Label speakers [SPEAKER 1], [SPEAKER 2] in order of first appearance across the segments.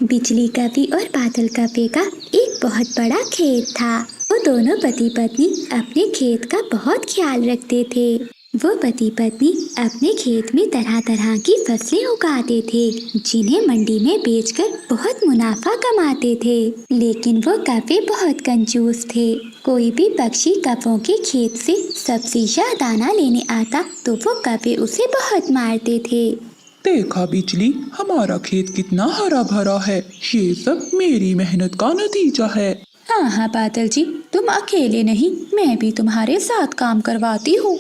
[SPEAKER 1] बिजली कवि और बादल कवि का एक बहुत बड़ा खेत था। वो दोनों पति पत्नी अपने खेत का बहुत ख्याल रखते थे। वो पति पत्नी अपने खेत में तरह तरह की फसलें उगाते थे, जिन्हें मंडी में बेचकर बहुत मुनाफा कमाते थे। लेकिन वो कवि बहुत कंजूस थे। कोई भी पक्षी कवों के खेत से सब्जियां दाना लेने आता तो वो कवि उसे बहुत मारते थे।
[SPEAKER 2] देखा बिजली, हमारा खेत कितना हरा भरा है। ये सब मेरी मेहनत का नतीजा है।
[SPEAKER 3] हाँ हाँ बादल जी, तुम अकेले नहीं, मैं भी तुम्हारे साथ काम करवाती हूँ।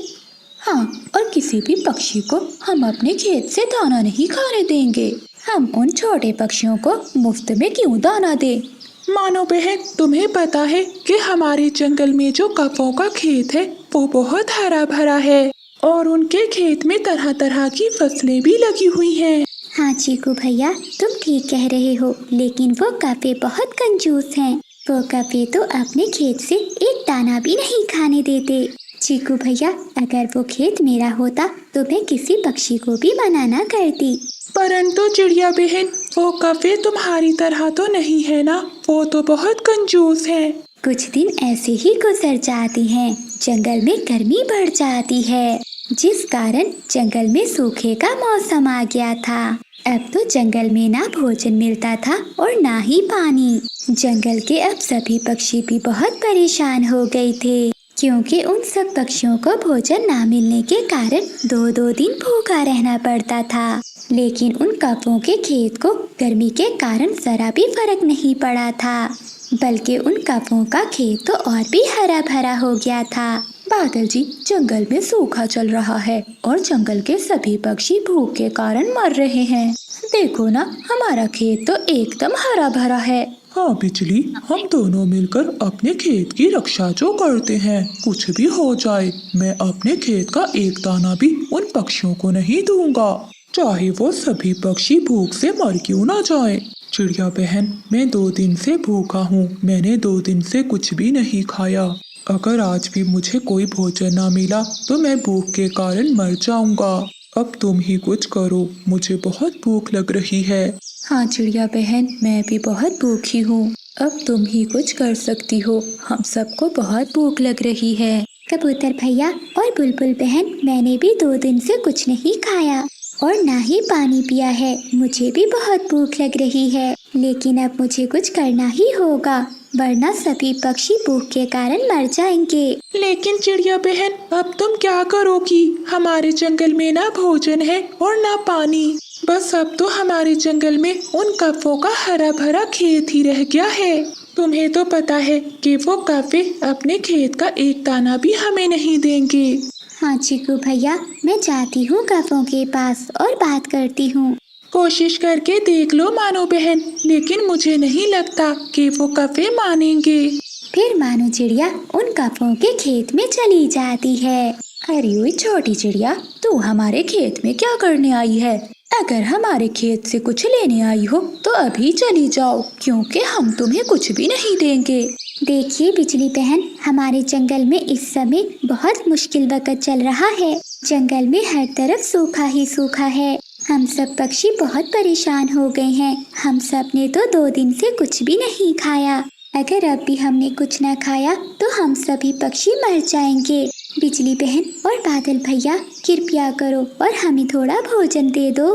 [SPEAKER 3] हाँ, और किसी भी पक्षी को हम अपने खेत से दाना नहीं खाने देंगे। हम उन छोटे पक्षियों को मुफ्त में क्यों दाना दें?
[SPEAKER 2] मानो बहन, तुम्हें पता है कि हमारे जंगल में जो कौवों का खेत है वो बहुत हरा भरा है और उनके खेत में तरह तरह की फसलें भी लगी हुई हैं।
[SPEAKER 1] हाँ चीकू भैया, तुम ठीक कह रहे हो, लेकिन वो कौवे बहुत कंजूस हैं। वो कौवे तो अपने खेत से एक दाना भी नहीं खाने देते। चीकू भैया, अगर वो खेत मेरा होता तो मैं किसी पक्षी को भी मना न करती।
[SPEAKER 2] परंतु चिड़िया बहन, वो कौवे तुम्हारी तरह तो नहीं है ना, वो तो बहुत कंजूस है।
[SPEAKER 1] कुछ दिन ऐसे ही गुजर जाते हैं। जंगल में गर्मी बढ़ जाती है, जिस कारण जंगल में सूखे का मौसम आ गया था। अब तो जंगल में ना भोजन मिलता था और ना ही पानी। जंगल के अब सभी पक्षी भी बहुत परेशान हो गए थे, क्योंकि उन सब पक्षियों को भोजन ना मिलने के कारण दो दो दिन भूखा रहना पड़ता था। लेकिन उन कौवों के खेत को गर्मी के कारण जरा भी फर्क नहीं पड़ा था, बल्कि उन कौवों का खेत तो और भी हरा भरा हो गया था।
[SPEAKER 3] बादल जी, जंगल में सूखा चल रहा है और जंगल के सभी पक्षी भूख के कारण मर रहे हैं। देखो ना, हमारा खेत तो एकदम हरा भरा है।
[SPEAKER 2] हाँ बिजली, हम दोनों मिलकर अपने खेत की रक्षा जो करते हैं, कुछ भी हो जाए मैं अपने खेत का एक दाना भी उन पक्षियों को नहीं दूंगा, चाहे वो सभी पक्षी भूख से मर क्यों ना जाए। चिड़िया बहन, मैं 2 दिन से भूखा हूँ। मैंने 2 दिन से कुछ भी नहीं खाया। अगर आज भी मुझे कोई भोजन ना मिला तो मैं भूख के कारण मर जाऊंगा। अब तुम ही कुछ करो, मुझे बहुत भूख लग रही है।
[SPEAKER 3] हाँ चिड़िया बहन, मैं भी बहुत भूखी हूँ। अब तुम ही कुछ कर सकती हो, हम सबको बहुत भूख लग रही है।
[SPEAKER 1] कबूतर भैया और बुलबुल बहन, मैंने भी 2 दिन से कुछ नहीं खाया और ना ही पानी पिया है। मुझे भी बहुत भूख लग रही है, लेकिन अब मुझे कुछ करना ही होगा, वरना सभी पक्षी भूख के कारण मर जाएंगे।
[SPEAKER 2] लेकिन चिड़िया बहन, अब तुम क्या करोगी? हमारे जंगल में ना भोजन है और ना पानी। बस अब तो हमारे जंगल में उन कौवों का हरा भरा खेत ही रह गया है। तुम्हें तो पता है कि वो कौवे अपने खेत का एक दाना भी हमें नहीं देंगे।
[SPEAKER 1] हाँ चीकू भैया, मैं जाती हूँ कौवों के पास और बात करती हूँ।
[SPEAKER 2] कोशिश करके देख लो मानो बहन, लेकिन मुझे नहीं लगता कि वो कौवे मानेंगे।
[SPEAKER 1] फिर मानो चिड़िया उन कौवों के खेत में चली जाती है।
[SPEAKER 3] अरे ओए छोटी चिड़िया, तू हमारे खेत में क्या करने आई है? अगर हमारे खेत से कुछ लेने आई हो तो अभी चली जाओ, क्योंकि हम तुम्हें कुछ भी नहीं देंगे।
[SPEAKER 1] देखिए बिजली बहन, हमारे जंगल में इस समय बहुत मुश्किल वक्त चल रहा है। जंगल में हर तरफ सूखा ही सूखा है। हम सब पक्षी बहुत परेशान हो गए हैं। हम सब ने तो 2 दिन से कुछ भी नहीं खाया। अगर अब भी हमने कुछ न खाया तो हम सभी पक्षी मर जाएंगे। बिजली बहन और बादल भैया, कृपया करो और हमें थोड़ा भोजन दे दो।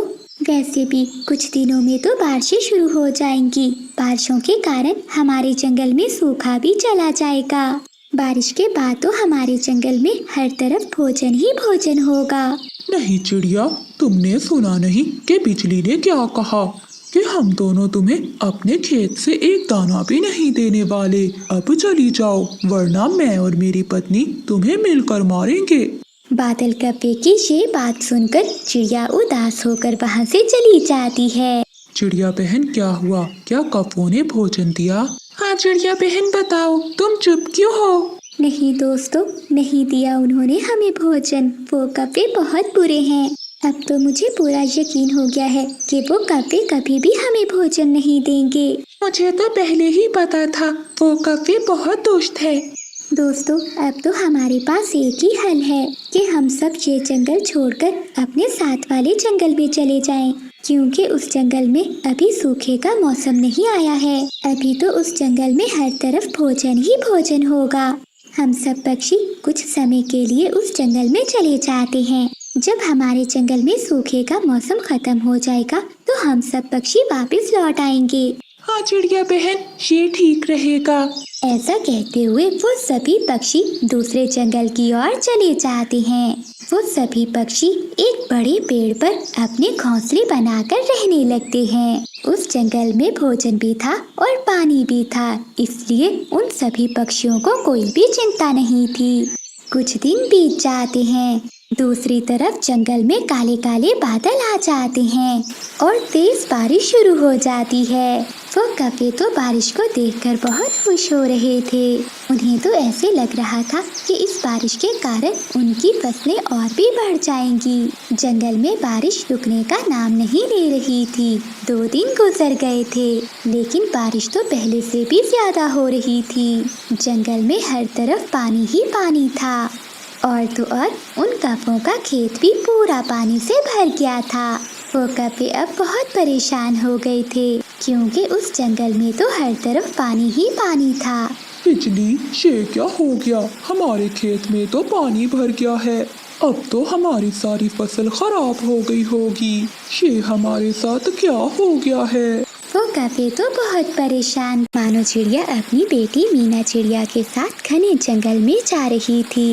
[SPEAKER 1] वैसे भी कुछ दिनों में तो बारिशें शुरू हो जाएंगी। बारिशों के कारण हमारे जंगल में सूखा भी चला जाएगा। बारिश के बाद तो हमारे जंगल में हर तरफ भोजन ही भोजन होगा।
[SPEAKER 2] नहीं चिड़िया, तुमने सुना नहीं कि बिजली ने क्या कहा कि हम दोनों तुम्हें अपने खेत से एक दाना भी नहीं देने वाले। अब चली जाओ, वरना मैं और मेरी पत्नी तुम्हें मिलकर मारेंगे।
[SPEAKER 1] बादल कौवे की ये बात सुनकर चिड़िया उदास होकर वहाँ से चली जाती है।
[SPEAKER 2] चिड़िया बहन, क्या हुआ? क्या कौवों ने भोजन दिया? हाँ चिड़िया बहन, बताओ, तुम चुप क्यों हो?
[SPEAKER 1] नहीं दोस्तों, नहीं दिया उन्होंने हमें भोजन। वो कौवे बहुत बुरे हैं। अब तो मुझे पूरा यकीन हो गया है कि वो कौवे कभी भी हमें भोजन नहीं देंगे।
[SPEAKER 2] मुझे तो पहले ही पता था, वो कौवे बहुत दुष्ट है।
[SPEAKER 1] दोस्तों, अब तो हमारे पास एक ही हल है कि हम सब ये जंगल छोड़कर अपने साथ वाले जंगल में चले जाएं, क्योंकि उस जंगल में अभी सूखे का मौसम नहीं आया है। अभी तो उस जंगल में हर तरफ भोजन ही भोजन होगा। हम सब पक्षी कुछ समय के लिए उस जंगल में चले जाते हैं। जब हमारे जंगल में सूखे का मौसम खत्म हो जाएगा तो हम सब पक्षी वापस लौट आएंगे।
[SPEAKER 2] हाँ चिड़िया बहन, ये ठीक रहेगा।
[SPEAKER 1] ऐसा कहते हुए वो सभी पक्षी दूसरे जंगल की ओर चले जाते हैं। वो सभी पक्षी एक बड़े पेड़ पर अपने घोंसले बनाकर रहने लगते हैं। उस जंगल में भोजन भी था और पानी भी था, इसलिए उन सभी पक्षियों को कोई भी चिंता नहीं थी। कुछ दिन बीत जाते हैं। दूसरी तरफ जंगल में काले काले बादल आ जाते हैं और तेज बारिश शुरू हो जाती है। वो कौवे तो बारिश को देखकर बहुत खुश हो रहे थे। उन्हें तो ऐसे लग रहा था कि इस बारिश के कारण उनकी फसलें और भी बढ़ जाएंगी। जंगल में बारिश रुकने का नाम नहीं ले रही थी। 2 दिन गुजर गए थे, लेकिन बारिश तो पहले से भी ज्यादा हो रही थी। जंगल में हर तरफ पानी ही पानी था और तो और उन कौवों का खेत भी पूरा पानी से भर गया था। वो कौवे अब बहुत परेशान हो गए थे, क्योंकि उस जंगल में तो हर तरफ पानी ही पानी था।
[SPEAKER 2] बिजली, ये क्या हो गया? हमारे खेत में तो पानी भर गया है। अब तो हमारी सारी फसल खराब हो गई होगी। ये हमारे साथ क्या हो गया है?
[SPEAKER 1] वो कौवे तो बहुत परेशान मानो चिड़िया अपनी बेटी मीना चिड़िया के साथ घने जंगल में जा रही थी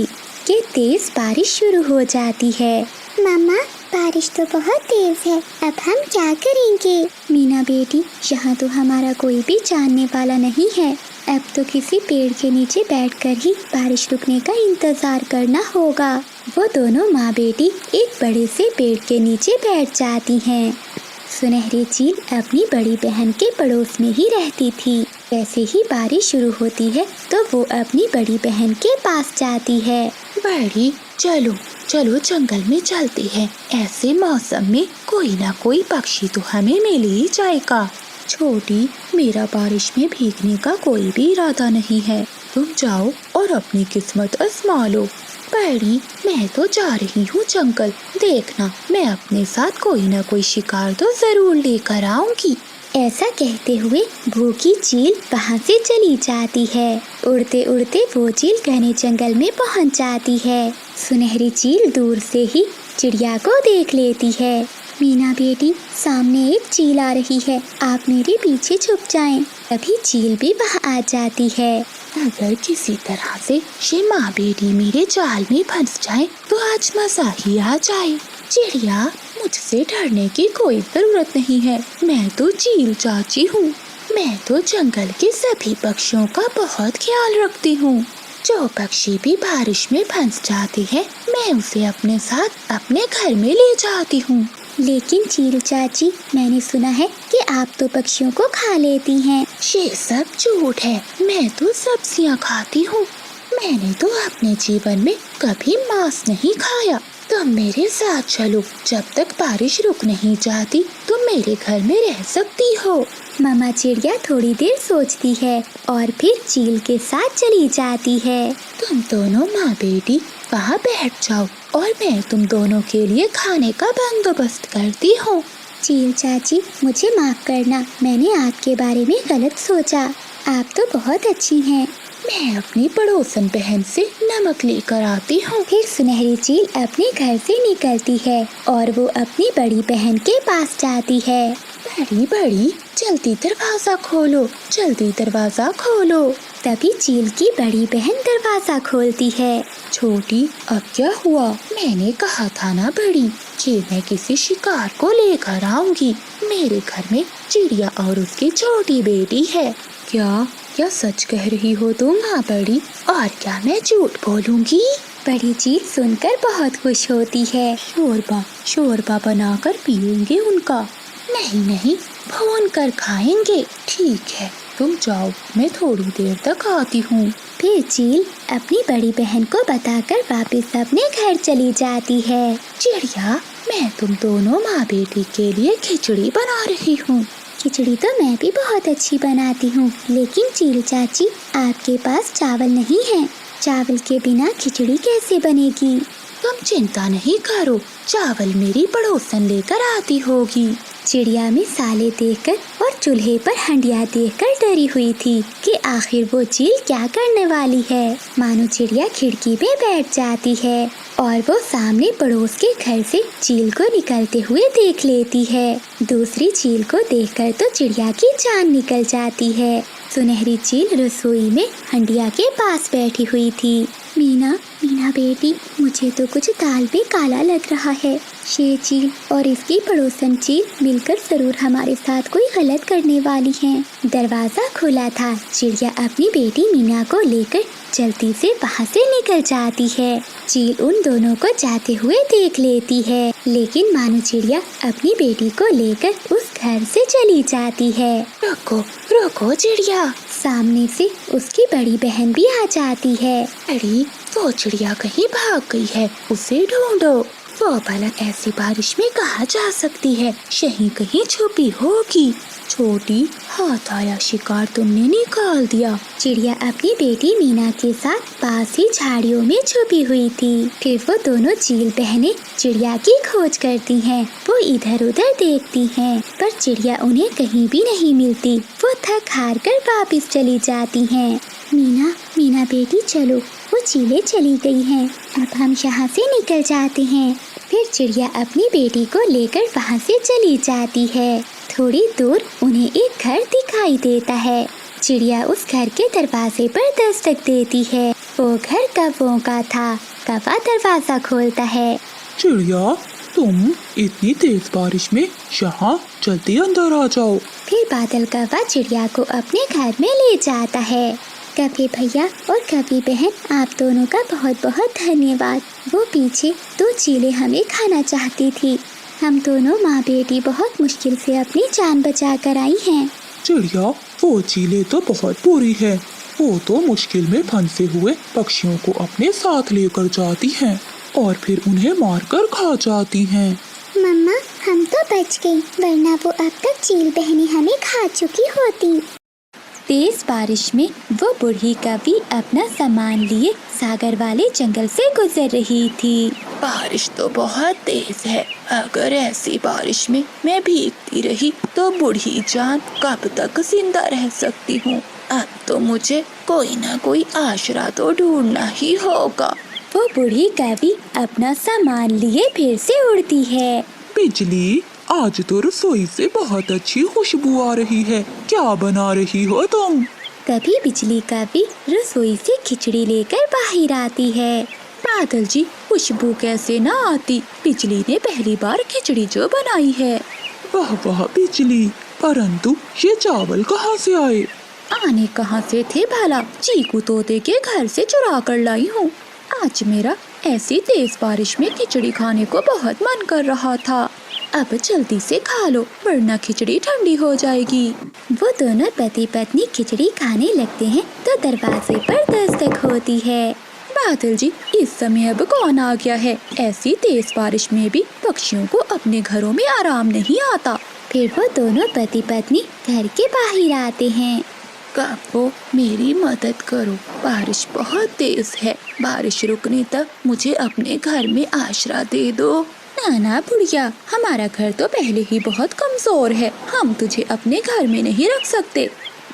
[SPEAKER 1] कि तेज बारिश शुरू हो जाती है।
[SPEAKER 4] मम्मा, बारिश तो बहुत तेज है, अब हम क्या करेंगे?
[SPEAKER 1] मीना बेटी, यहाँ तो हमारा कोई भी जानने वाला नहीं है। अब तो किसी पेड़ के नीचे बैठकर ही बारिश रुकने का इंतजार करना होगा। वो दोनों माँ बेटी एक बड़े से पेड़ के नीचे बैठ जाती हैं। सुनहरी चील अपनी बड़ी बहन के पड़ोस में ही रहती थी। जैसे ही बारिश शुरू होती है तो वो अपनी बड़ी बहन के पास जाती है।
[SPEAKER 3] बड़ी, चलो चलो जंगल में चलते हैं। ऐसे मौसम में कोई ना कोई पक्षी तो हमें मिल ही जाएगा। छोटी, मेरा बारिश में भीगने का कोई भी इरादा नहीं है। तुम जाओ और अपनी किस्मत आजमा लो। बड़ी, मैं तो जा रही हूँ जंगल। देखना, मैं अपने साथ कोई ना कोई शिकार तो जरूर लेकर आऊंगी।
[SPEAKER 1] ऐसा कहते हुए भूखी चील वहाँ से चली जाती है। उड़ते उड़ते वो चील घने जंगल में पहुँच जाती है। सुनहरी चील दूर से ही चिड़िया को देख लेती है। मीना बेटी, सामने एक चील आ रही है, आप मेरे पीछे छुप जाएं। तभी चील भी वहाँ आ जाती है।
[SPEAKER 3] अगर किसी तरह से ये माँ बेटी मेरे जाल में फंस जाए तो आज मजा ही आ जाए। चिड़िया, मुझसे डरने की कोई जरूरत नहीं है। मैं तो चील चाची हूँ। मैं तो जंगल के सभी पक्षियों का बहुत ख्याल रखती हूँ। जो पक्षी भी बारिश में फंस जाते हैं, मैं उसे अपने साथ अपने घर में ले जाती हूँ।
[SPEAKER 1] लेकिन चील चाची, मैंने सुना है कि आप तो पक्षियों को खा लेती हैं।
[SPEAKER 3] ये सब झूठ है। मैं तो सब्जियाँ खाती हूँ। मैंने तो अपने जीवन में कभी मांस नहीं खाया। तुम मेरे साथ चलो। जब तक बारिश रुक नहीं जाती तुम मेरे घर में रह सकती हो।
[SPEAKER 1] मामा चिड़िया थोड़ी देर सोचती है और फिर चील के साथ चली जाती है।
[SPEAKER 3] तुम दोनों माँ बेटी वहाँ बैठ जाओ और मैं तुम दोनों के लिए खाने का बंदोबस्त करती हूँ।
[SPEAKER 1] चील चाची, मुझे माफ करना, मैंने आपके बारे में गलत सोचा। आप तो बहुत अच्छी हैं।
[SPEAKER 3] मैं अपनी पड़ोसन बहन से नमक लेकर आती हूँ।
[SPEAKER 1] फिर सुनहरी चील अपने घर से निकलती है और वो अपनी बड़ी बहन के पास जाती है।
[SPEAKER 3] बड़ी बड़ी, जल्दी दरवाजा खोलो, जल्दी दरवाजा खोलो।
[SPEAKER 1] तभी चील की बड़ी बहन दरवाजा खोलती है।
[SPEAKER 3] छोटी, अब क्या हुआ? मैंने कहा था ना बड़ी कि मैं किसी शिकार को लेकर आऊंगी। मेरे घर में चिड़िया और उसकी छोटी बेटी है। क्या सच कह रही हो तुम? हाँ बड़ी, और क्या मैं झूठ बोलूंगी?
[SPEAKER 1] बड़ी चील सुनकर बहुत खुश होती है।
[SPEAKER 3] शोरबा बनाकर पिएंगे उनका। नहीं, भून कर खाएंगे। ठीक है, तुम जाओ, मैं थोड़ी देर तक आती हूँ।
[SPEAKER 1] फिर चील अपनी बड़ी बहन को बताकर वापस अपने घर चली जाती है।
[SPEAKER 3] चिड़िया, मैं तुम दोनों माँ बेटी के लिए खिचड़ी बना रही हूँ।
[SPEAKER 1] खिचड़ी तो मैं भी बहुत अच्छी बनाती हूँ, लेकिन चील चाची, आपके पास चावल नहीं है। चावल के बिना खिचड़ी कैसे बनेगी?
[SPEAKER 3] तुम चिंता नहीं करो, चावल मेरी पड़ोसन लेकर आती होगी।
[SPEAKER 1] चिड़िया मिसाले देखकर और चूल्हे पर हंडिया देखकर डरी हुई थी कि आखिर वो चील क्या करने वाली है। मानो चिड़िया खिड़की में बैठ जाती है और वो सामने पड़ोस के घर से चील को निकलते हुए देख लेती है। दूसरी चील को देखकर तो चिड़िया की जान निकल जाती है। सुनहरी चील रसोई में हंडिया के पास बैठी हुई थी। मीना, मीना बेटी, मुझे तो कुछ दाल में काला लग रहा है। ये चील और इसकी पड़ोसन चील मिलकर जरूर हमारे साथ कोई गलत करने वाली हैं। दरवाजा खुला था। चिड़िया अपनी बेटी मीना को लेकर जल्दी से वहाँ से निकल जाती है। चील उन दोनों को जाते हुए देख लेती है, लेकिन मानो चिड़िया अपनी बेटी को लेकर उस घर से चली जाती है।
[SPEAKER 3] रुको रुको चिड़िया,
[SPEAKER 1] सामने से उसकी बड़ी बहन भी आ जाती है।
[SPEAKER 3] अरे वो चिड़िया कहीं भाग गई है, उसे ढूंढो। वो भला ऐसी बारिश में कहाँ जा सकती है, यहीं कहीं छुपी होगी। छोटी, हाथ आया शिकार तुमने निकाल दिया।
[SPEAKER 1] चिड़िया अपनी बेटी मीना के साथ पास ही झाड़ियों में छुपी हुई थी। फिर वो दोनों चील बहनें चिड़िया की खोज करती हैं। वो इधर उधर देखती हैं, पर चिड़िया उन्हें कहीं भी नहीं मिलती। वो थक हार कर वापिस चली जाती हैं। मीना, मीना बेटी चलो, वो चीलें चली गई हैं, अब हम यहाँ से निकल जाते हैं। फिर चिड़िया अपनी बेटी को लेकर वहाँ से चली जाती है। थोड़ी दूर उन्हें एक घर दिखाई देता है। चिड़िया उस घर के दरवाजे पर दस्तक देती है। वो घर कौवों का था। कौवा दरवाजा खोलता है।
[SPEAKER 2] चिड़िया, तुम इतनी तेज बारिश में यहाँ जल्दी अंदर आ जाओ।
[SPEAKER 1] फिर बादल कौवा चिड़िया को अपने घर में ले जाता है। कौवे भैया और कौवी बहन, आप दोनों का बहुत बहुत धन्यवाद। वो पीछे दो चीलें हमें खाना चाहती थी। हम दोनों माँ बेटी बहुत मुश्किल से अपनी जान बचा कर आई हैं।
[SPEAKER 2] चिड़िया, वो चीलें तो बहुत बुरी है। वो तो मुश्किल में फंसे हुए पक्षियों को अपने साथ लेकर जाती हैं और फिर उन्हें मारकर खा जाती हैं।
[SPEAKER 4] मम्मा, हम तो बच गई, वरना वो अब तक चील बहनें हमें खा चुकी होती।
[SPEAKER 1] तेज बारिश में वो बूढ़ी कौवी अपना सामान लिए सागर वाले जंगल से गुजर रही थी।
[SPEAKER 3] बारिश तो बहुत तेज है। अगर ऐसी बारिश में मैं भीगती रही तो बूढ़ी जान कब तक जिंदा रह सकती हूँ। अब तो मुझे कोई ना कोई आसरा तो ढूंढना ही होगा।
[SPEAKER 1] वो बूढ़ी कौवी अपना सामान लिए फिर से उड़ती है।
[SPEAKER 2] बिजली, आज तो रसोई से बहुत अच्छी खुशबू आ रही है। क्या बना रही हो तुम?
[SPEAKER 1] तभी बिजली कौवी रसोई से खिचड़ी लेकर बाहर आती है।
[SPEAKER 3] बादल जी, खुशबू कैसे ना आती, बिजली ने पहली बार खिचड़ी जो बनाई है।
[SPEAKER 2] वाह वाह बिजली, परंतु ये चावल कहाँ से आए?
[SPEAKER 3] आने कहाँ से थे भला, चीकू तोते के घर से चुरा कर लाई हूँ। आज मेरा ऐसी तेज बारिश में खिचड़ी खाने को बहुत मन कर रहा था। अब जल्दी से खा लो, वरना खिचड़ी ठंडी हो जाएगी।
[SPEAKER 1] वो दोनों पति पत्नी खिचड़ी खाने लगते हैं तो दरवाजे पर दस्तक होती है।
[SPEAKER 3] बादल जी, इस समय अब कौन आ गया है? ऐसी तेज बारिश में भी पक्षियों को अपने घरों में आराम नहीं आता।
[SPEAKER 1] फिर वो दोनों पति पत्नी घर के बाहर आते हैं।
[SPEAKER 3] कौवों, मेरी मदद करो, बारिश बहुत तेज है। बारिश रुकने तक मुझे अपने घर में आश्रय दे दो।
[SPEAKER 1] ना बुढ़िया, हमारा घर तो पहले ही बहुत कमजोर है, हम तुझे अपने घर में नहीं रख सकते।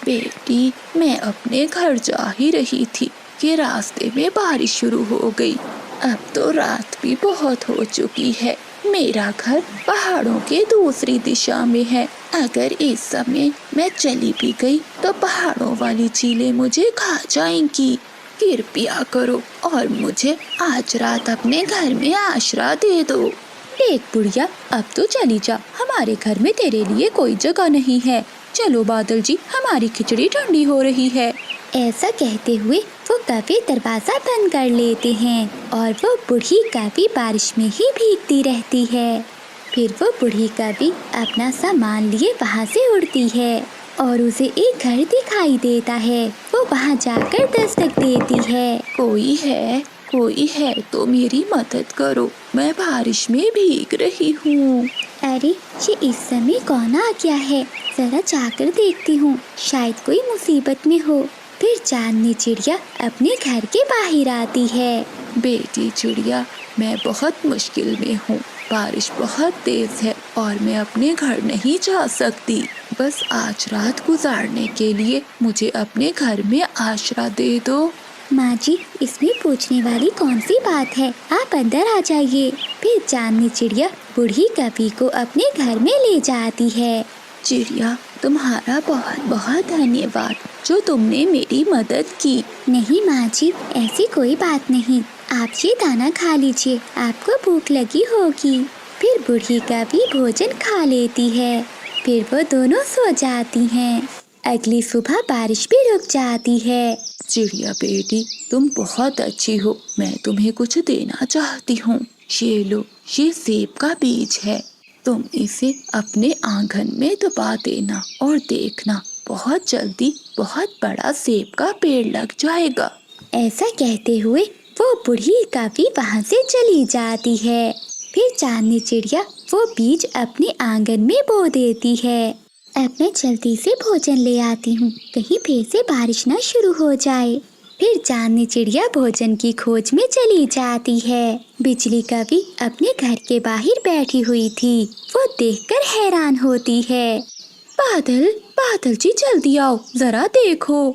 [SPEAKER 3] बेटी, मैं अपने घर जा ही रही थी कि रास्ते में बारिश शुरू हो गई। अब तो रात भी बहुत हो चुकी है। मेरा घर पहाड़ों के दूसरी दिशा में है। अगर इस समय मैं चली भी गई तो पहाड़ों वाली चीलें मुझे खा जाएंगी। कृपया करो और मुझे आज रात अपने घर में आश्रय दे दो।
[SPEAKER 1] देख बुढ़िया, अब तो चली जा, हमारे घर में तेरे लिए कोई जगह नहीं है।
[SPEAKER 3] चलो बादल जी, हमारी खिचड़ी ठंडी हो रही है।
[SPEAKER 1] ऐसा कहते हुए वो कौवे दरवाजा बंद कर लेते हैं और वो बूढ़ी कौवी बारिश में ही भीगती रहती है। फिर वो बूढ़ी कौवी अपना सामान लिए वहाँ से उड़ती है और उसे एक घर दिखाई देता है। वो वहाँ जाकर दस्तक देती है।
[SPEAKER 3] कोई है तो मेरी मदद करो, मैं बारिश में भीग रही हूँ।
[SPEAKER 1] अरे, ये इस समय कौन आ गया है? जरा जाकर देखती हूँ, शायद कोई मुसीबत में हो। फिर चांदनी चिड़िया अपने घर के बाहर आती है।
[SPEAKER 3] बेटी चिड़िया, मैं बहुत मुश्किल में हूँ, बारिश बहुत तेज है और मैं अपने घर नहीं जा सकती। बस आज रात गुजारने के लिए मुझे अपने घर में आश्रय दे दो।
[SPEAKER 1] माँ जी, इसमें पूछने वाली कौन सी बात है, आप अंदर आ जाइए। फिर चांदनी चिड़िया बूढ़ी कवि को अपने घर में ले जाती है।
[SPEAKER 3] चिड़िया, तुम्हारा बहुत बहुत धन्यवाद जो तुमने मेरी मदद की।
[SPEAKER 1] नहीं माँ जी, ऐसी कोई बात नहीं, आप ये दाना खा लीजिए, आपको भूख लगी होगी। फिर बूढ़ी कवि भोजन खा लेती है। फिर वो दोनों सो जाती हैं। अगली सुबह बारिश भी रुक जाती है।
[SPEAKER 3] चिड़िया बेटी, तुम बहुत अच्छी हो, मैं तुम्हें कुछ देना चाहती हूँ। ये लो, ये सेब का बीज है, तुम इसे अपने आंगन में दबा देना और देखना बहुत जल्दी बहुत बड़ा सेब का पेड़ लग जाएगा।
[SPEAKER 1] ऐसा कहते हुए वो बूढ़ी कवि वहाँ से चली जाती है। फिर चांदनी चिड़िया वो बीज अपने आंगन में बो देती है। अब मैं जल्दी से भोजन ले आती हूँ, कहीं फिर से बारिश न शुरू हो जाए। फिर चांदनी चिड़िया भोजन की खोज में चली जाती है। बिजली कवि अपने घर के बाहर बैठी हुई थी। वो देखकर हैरान होती है।
[SPEAKER 3] बादल, बादल जी जल्दी आओ, जरा देखो।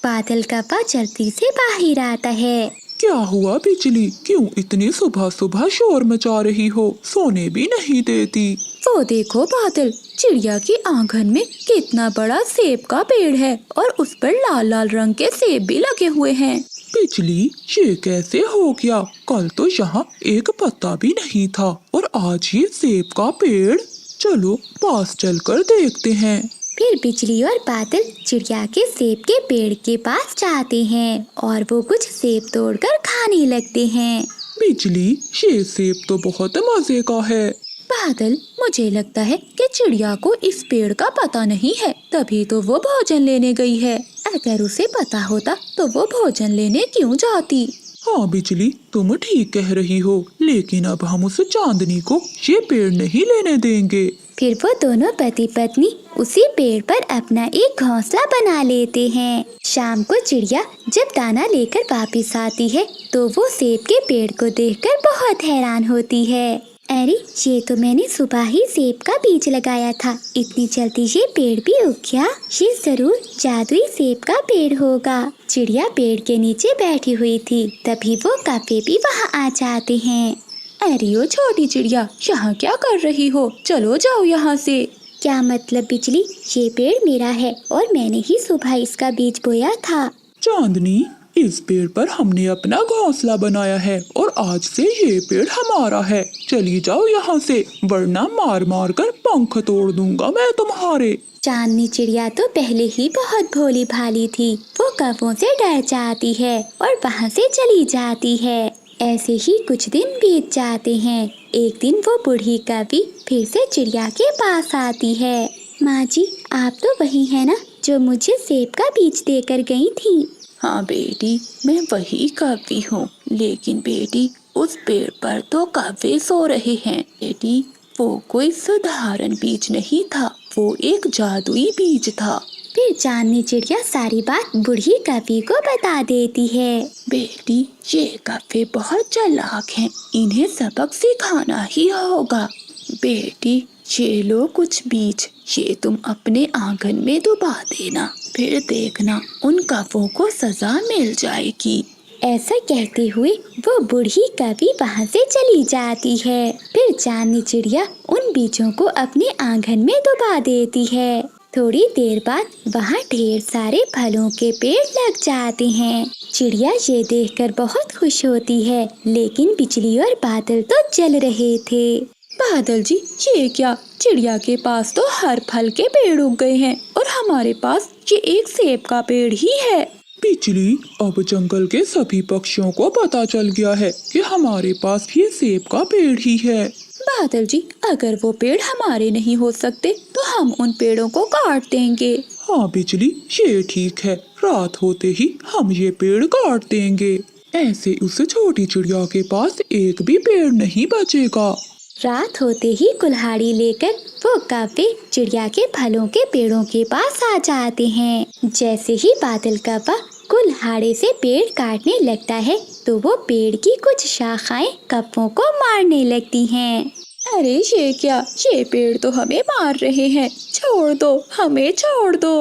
[SPEAKER 1] बादल कव्वा जल्दी से बाहर आता है।
[SPEAKER 2] क्या हुआ बिजली, क्यों इतनी सुबह सुबह शोर मचा रही हो, सोने भी नहीं देती?
[SPEAKER 3] वो देखो बादल, चिड़िया के आंगन में कितना बड़ा सेब का पेड़ है और उस पर लाल लाल रंग के सेब भी लगे हुए हैं।
[SPEAKER 2] बिजली, ये कैसे हो गया? कल तो यहाँ एक पत्ता भी नहीं था और आज ये सेब का पेड़। चलो पास चलकर देखते हैं।
[SPEAKER 1] फिर बिजली और बादल चिड़िया के सेब के पेड़ के पास जाते हैं और वो कुछ सेब तोड़कर खाने लगते हैं।
[SPEAKER 2] बिजली, ये सेब तो बहुत मजे का है।
[SPEAKER 3] बादल, मुझे लगता है कि चिड़िया को इस पेड़ का पता नहीं है, तभी तो वो भोजन लेने गई है। अगर उसे पता होता तो वो भोजन लेने क्यों जाती?
[SPEAKER 2] हाँ बिजली, तुम ठीक कह रही हो, लेकिन अब हम उस चांदनी को ये पेड़ नहीं लेने देंगे।
[SPEAKER 1] फिर वो दोनों पति पत्नी उसी पेड़ पर अपना एक घोंसला बना लेते हैं। शाम को चिड़िया जब दाना लेकर वापस आती है तो वो सेब के पेड़ को देखकर बहुत हैरान होती है। अरे, ये तो मैंने सुबह ही सेब का बीज लगाया था, इतनी जल्दी ये पेड़ भी उग गया। ये जरूर जादुई सेब का पेड़ होगा। चिड़िया पेड़ के नीचे बैठी हुई थी, तभी वो कव्वे भी वहाँ आ जाते हैं।
[SPEAKER 3] अरे ओ छोटी चिड़िया, यहाँ क्या कर रही हो? चलो जाओ यहाँ से।
[SPEAKER 1] क्या मतलब बिजली, ये पेड़ मेरा है और मैंने ही सुबह इसका बीज बोया था।
[SPEAKER 2] चांदनी, इस पेड़ पर हमने अपना घोंसला बनाया है और आज से ये पेड़ हमारा है। चली जाओ यहाँ से, वरना मार मार कर पंख तोड़ दूंगा मैं तुम्हारे।
[SPEAKER 1] चांदनी चिड़िया तो पहले ही बहुत भोली भाली थी। वो कौवों से डर जाती है और वहाँ से चली जाती है। ऐसे ही कुछ दिन बीत जाते हैं। एक दिन वो बूढ़ी कवि फिर से चिड़िया के पास आती है। माँ जी, आप तो वही है ना जो मुझे सेब का बीज देकर गई थी?
[SPEAKER 3] हाँ बेटी, मैं वही कव्वी हूँ, लेकिन बेटी उस पेड़ पर तो कव्वे सो रहे हैं। बेटी, वो कोई साधारण बीज नहीं था, वो एक जादुई बीज था।
[SPEAKER 1] फिर चांदनी चिड़िया सारी बात बूढ़ी कवि को बता देती है।
[SPEAKER 3] बेटी, ये कव्वे बहुत चालाक हैं, इन्हें सबक सिखाना ही होगा। बेटी, ये लो कुछ बीज, ये तुम अपने आंगन में डुबा देना, फिर देखना उन कव्वों को सजा मिल जाएगी।
[SPEAKER 1] ऐसा कहते हुए वो बूढ़ी कवि वहाँ से चली जाती है। फिर चांदनी चिड़िया उन बीजों को अपने आंगन में डुबा देती है। थोड़ी देर बाद वहाँ ढेर सारे फलों के पेड़ लग जाते हैं। चिड़िया ये देखकर बहुत खुश होती है, लेकिन बिजली और बादल तो जल रहे थे।
[SPEAKER 3] बादल जी, ये क्या? चिड़िया के पास तो हर फल के पेड़ उग गए हैं और हमारे पास ये एक सेब का पेड़ ही है।
[SPEAKER 2] बिजली, अब जंगल के सभी पक्षियों को पता चल गया है कि हमारे पास ये सेब का पेड़ ही है।
[SPEAKER 3] बादल जी, अगर वो पेड़ हमारे नहीं हो सकते तो हम उन पेड़ों को काट देंगे।
[SPEAKER 2] हाँ बिजली, ये ठीक है, रात होते ही हम ये पेड़ काट देंगे। ऐसे उस छोटी चिड़िया के पास एक भी पेड़ नहीं बचेगा।
[SPEAKER 1] रात होते ही कुल्हाड़ी लेकर वो कव्वे चिड़िया के फलों के पेड़ों के पास आ जाते हैं। जैसे ही बादल कव्वा कुल्हाड़ी से पेड़ काटने लगता है तो वो पेड़ की कुछ शाखाएं कप्पों को मारने लगती हैं।
[SPEAKER 3] अरे ये क्या, ये पेड़ तो हमें मार रहे हैं, छोड़ दो, हमें छोड़ दो।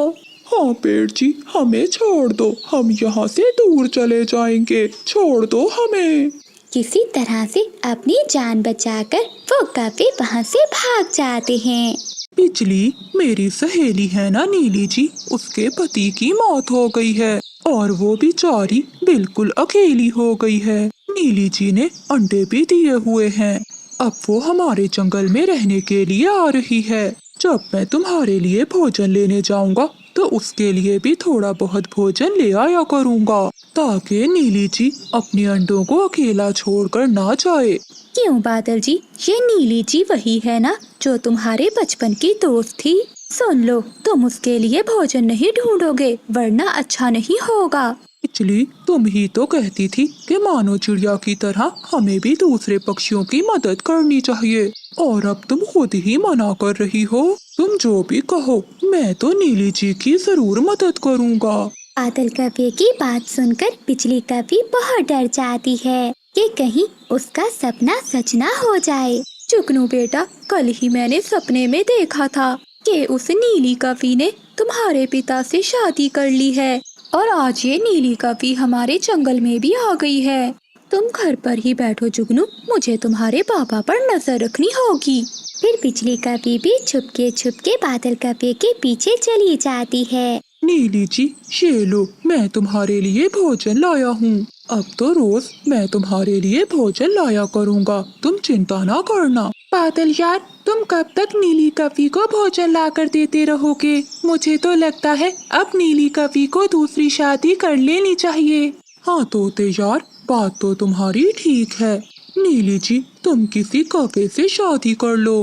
[SPEAKER 2] हाँ पेड़ जी, हमें छोड़ दो, हम यहाँ से दूर चले जाएंगे, छोड़ दो हमें।
[SPEAKER 1] किसी तरह से अपनी जान बचाकर वो कप्पे वहाँ से भाग जाते हैं।
[SPEAKER 2] बिजली, मेरी सहेली है ना नीली जी, उसके पति की मौत हो गई है और वो बेचारी बिल्कुल अकेली हो गई है। नीली जी ने अंडे भी दिए हुए हैं। अब वो हमारे जंगल में रहने के लिए आ रही है। जब मैं तुम्हारे लिए भोजन लेने जाऊंगा तो उसके लिए भी थोड़ा बहुत भोजन ले आया करूंगा, ताकि नीली जी अपने अंडों को अकेला छोड़कर ना जाए।
[SPEAKER 3] क्यों बादल जी, ये नीली जी वही है ना जो तुम्हारे बचपन की दोस्त थी? सुन लो, तुम उसके लिए भोजन नहीं ढूंढोगे वरना अच्छा नहीं होगा।
[SPEAKER 2] बिजली, तुम ही तो कहती थी कि मानो चिड़िया की तरह हमें भी दूसरे पक्षियों की मदद करनी चाहिए, और अब तुम खुद ही मना कर रही हो। तुम जो भी कहो, मैं तो नीली जी की जरूर मदद करूँगा।
[SPEAKER 1] बादल कप्पे की बात सुनकर बिजली कप्पी बहुत डर जाती है कि कहीं उसका सपना सच ना हो जाए।
[SPEAKER 3] जुगनू बेटा, कल ही मैंने सपने में देखा था कि उस नीली कप्पी ने तुम्हारे पिता से शादी कर ली है और आज ये नीली कप्पी हमारे जंगल में भी आ गई है। तुम घर पर ही बैठो जुगनू, मुझे तुम्हारे पापा पर नजर रखनी होगी।
[SPEAKER 1] फिर बिजली कप्पी भी छुपके बादल कप्पे के पीछे चली जाती है।
[SPEAKER 2] नीली जी, ये लो, मैं तुम्हारे लिए भोजन लाया हूँ। अब तो रोज मैं तुम्हारे लिए भोजन लाया करूँगा, तुम चिंता ना करना। बादल यार, तुम कब तक नीली कप्पी को भोजन लाकर देते रहोगे? मुझे तो लगता है अब नीली कप्पी को दूसरी शादी कर लेनी चाहिए। हाँ तोते यार, बात तो तुम्हारी ठीक है। नीली जी, तुम किसी कप्पे से शादी कर लो।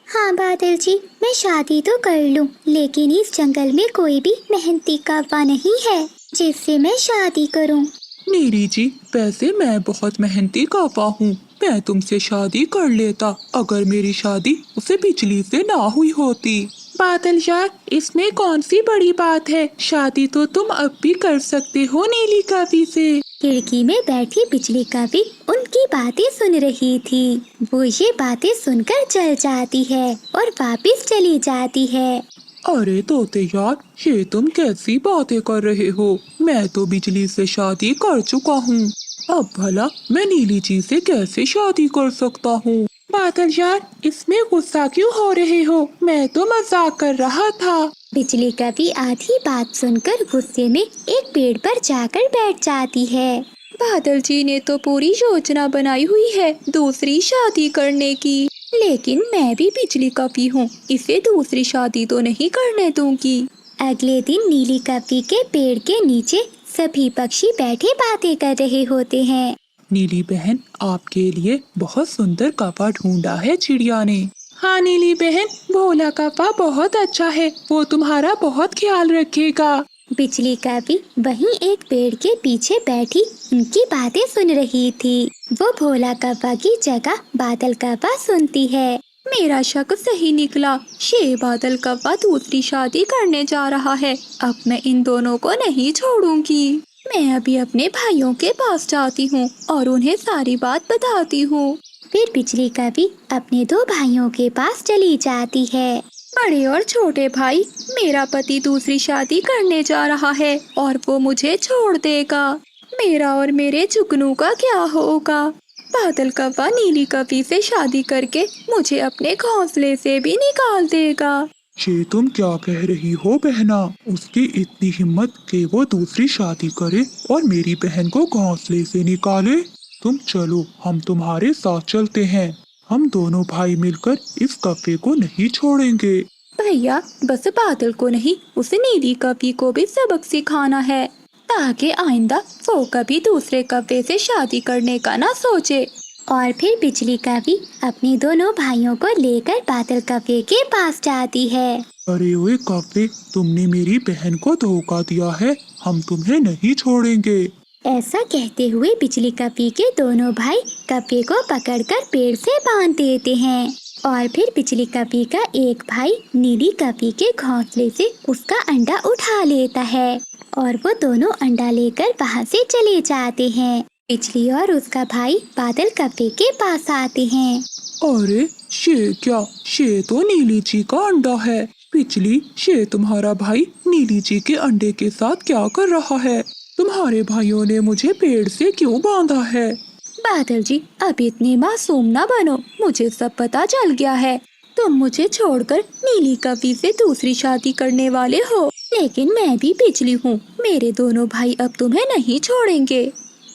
[SPEAKER 4] हाँ बादल जी, मैं शादी तो कर लूँ, लेकिन इस जंगल में कोई भी मेहनती कौवा नहीं है जिससे मैं शादी करूँ।
[SPEAKER 2] नीली जी, वैसे मैं बहुत मेहनती कौवा हूँ, मैं तुमसे शादी कर लेता अगर मेरी शादी उसे बिजली से ना हुई होती। बादल यार, इसमें कौन सी बड़ी बात है, शादी तो तुम अब भी कर सकते हो नीली कप्पी से।
[SPEAKER 1] खिड़की में बैठी बिजली कप्पी उनकी बातें सुन रही थी। वो ये बातें सुनकर जल जाती है और वापस चली जाती है।
[SPEAKER 2] अरे तोते यार, ये तुम कैसी बातें कर रहे हो? मैं तो बिजली से शादी कर चुका हूँ, अब भला मैं नीली जी से कैसे शादी कर सकता हूँ? बादल यार, इसमें गुस्सा क्यों हो रहे हो? मैं तो मजाक कर रहा था।
[SPEAKER 1] बिजली कप्पी आधी बात सुनकर गुस्से में एक पेड़ पर जाकर बैठ जाती है।
[SPEAKER 3] बादल जी ने तो पूरी योजना बनाई हुई है दूसरी शादी करने की, लेकिन मैं भी बिजली कप्पी हूँ, इसे दूसरी शादी तो नहीं करने दूंगी।
[SPEAKER 1] अगले दिन नीली कप्पी के पेड़ के नीचे सभी पक्षी बैठे बातें कर रहे होते हैं।
[SPEAKER 2] नीली बहन, आपके लिए बहुत सुंदर कप्पा ढूंढा है चिड़िया ने। हाँ नीली बहन, भोला कप्पा बहुत अच्छा है, वो तुम्हारा बहुत ख्याल रखेगा।
[SPEAKER 1] बिजली कप्पी वहीं एक पेड़ के पीछे बैठी उनकी बातें सुन रही थी। वो भोला कप्पा की जगह बादल कप्पा सुनती है।
[SPEAKER 3] मेरा शक सही निकला, ये बादल कप्पा दूसरी शादी करने जा रहा है। अब मैं इन दोनों को नहीं छोड़ूंगी। मैं अभी अपने भाइयों के पास जाती हूँ और उन्हें सारी बात बताती हूँ।
[SPEAKER 1] फिर बिजली कप्पी अपने दो भाइयों के पास चली जाती है।
[SPEAKER 3] बड़े और छोटे भाई, मेरा पति दूसरी शादी करने जा रहा है और वो मुझे छोड़ देगा। मेरा और मेरे जुगनू का क्या होगा? बादल कप्पा नीली कप्पी से शादी करके मुझे अपने घोंसले से भी निकाल देगा।
[SPEAKER 2] ये तुम क्या कह रही हो बहना? उसकी इतनी हिम्मत कि वो दूसरी शादी करे और मेरी बहन को घोंसले से निकाले? तुम चलो, हम तुम्हारे साथ चलते हैं। हम दोनों भाई मिलकर इस कप्पे को नहीं छोड़ेंगे।
[SPEAKER 3] भैया, बस बादल को नहीं, उस नीली कप्पी को भी सबक सिखाना है, ताकि आइंदा वो कभी दूसरे कप्पे से शादी करने का ना सोचे।
[SPEAKER 1] और फिर बिजली कप्पी अपने दोनों भाइयों को लेकर बादल कप्पे के पास जाती है।
[SPEAKER 2] अरे ओए कप्पे, तुमने मेरी बहन को धोखा दिया है, हम तुम्हें नहीं छोड़ेंगे।
[SPEAKER 1] ऐसा कहते हुए बिजली कप्पी के दोनों भाई कप्पे को पकड़कर पेड़ से बांध देते हैं। और फिर बिजली कप्पी का एक भाई नीली कप्पी के घोंसले से उसका अंडा उठा लेता है और वो दोनों अंडा लेकर वहाँ से चले जाते हैं।
[SPEAKER 4] बिजली और उसका भाई बादल कप्पे के पास आते हैं।
[SPEAKER 2] अरे ये तो नीली जी का अंडा है। बिजली, ये तुम्हारा भाई नीली जी के अंडे के साथ क्या कर रहा है? तुम्हारे भाइयों ने मुझे पेड़ से क्यों बांधा है?
[SPEAKER 3] बादल जी, अब इतने मासूम ना बनो, मुझे सब पता चल गया है। तुम मुझे छोड़कर नीली कवि से दूसरी शादी करने वाले हो, लेकिन मैं भी बिजली हूँ, मेरे दोनों भाई अब तुम्हें नहीं छोड़ेंगे।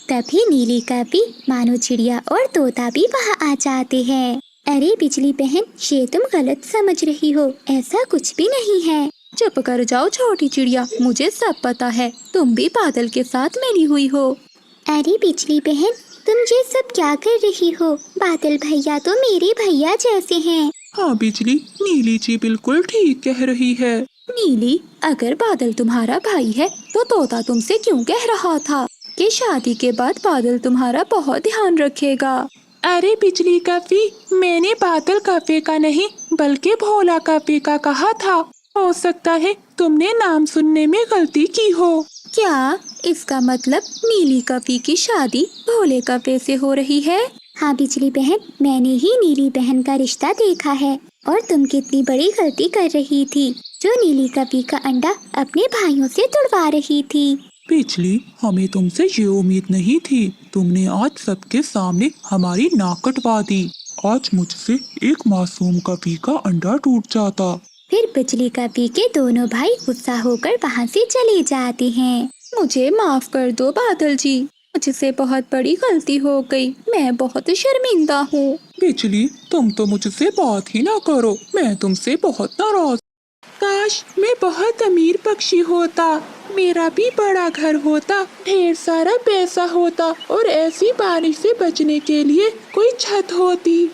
[SPEAKER 4] तभी नीली कपी, मानो चिड़िया और तोता भी वहाँ आ जाते हैं। अरे बिजली बहन, ये तुम गलत समझ रही हो, ऐसा कुछ भी नहीं है।
[SPEAKER 3] चुप कर जाओ छोटी चिड़िया, मुझे सब पता है, तुम भी बादल के साथ मिली हुई हो।
[SPEAKER 4] अरे बिजली बहन, तुम ये सब क्या कर रही हो? बादल भैया तो मेरे भैया जैसे हैं।
[SPEAKER 2] हाँ बिजली, नीली जी बिल्कुल ठीक कह रही है।
[SPEAKER 3] नीली, अगर बादल तुम्हारा भाई है तो तोता तुमसे क्यों कह रहा था कि शादी के बाद बादल तुम्हारा बहुत ध्यान रखेगा?
[SPEAKER 2] अरे बिजली कपी, मैंने बादल कपे का नहीं बल्कि भोला कपे का कहा था। हो सकता है तुमने नाम सुनने में गलती की हो।
[SPEAKER 3] क्या इसका मतलब नीली कपी की शादी भोले कपे से हो रही है?
[SPEAKER 4] हाँ बिजली बहन, मैंने ही नीली बहन का रिश्ता देखा है। और तुम कितनी बड़ी गलती कर रही थी जो नीली कपी का अंडा अपने भाइयों से तुड़वा रही थी।
[SPEAKER 2] बिजली, हमें तुमसे ये उम्मीद नहीं थी। तुमने आज सबके सामने हमारी नाक कटवा दी। आज मुझसे एक मासूम कपी का अंडा टूट जाता।
[SPEAKER 4] फिर बिजली कपी के दोनों भाई गुस्सा होकर वहाँ से चले जाते हैं।
[SPEAKER 3] मुझे माफ कर दो बादल जी, मुझसे बहुत बड़ी गलती हो गई, मैं बहुत शर्मिंदा हूँ।
[SPEAKER 2] बिजली, तुम तो मुझसे बात ही ना करो, मैं तुमसे बहुत नाराज। काश मैं बहुत अमीर पक्षी होता, मेरा भी बड़ा घर होता, ढेर सारा पैसा होता और ऐसी बारिश से बचने के लिए कोई छत होती।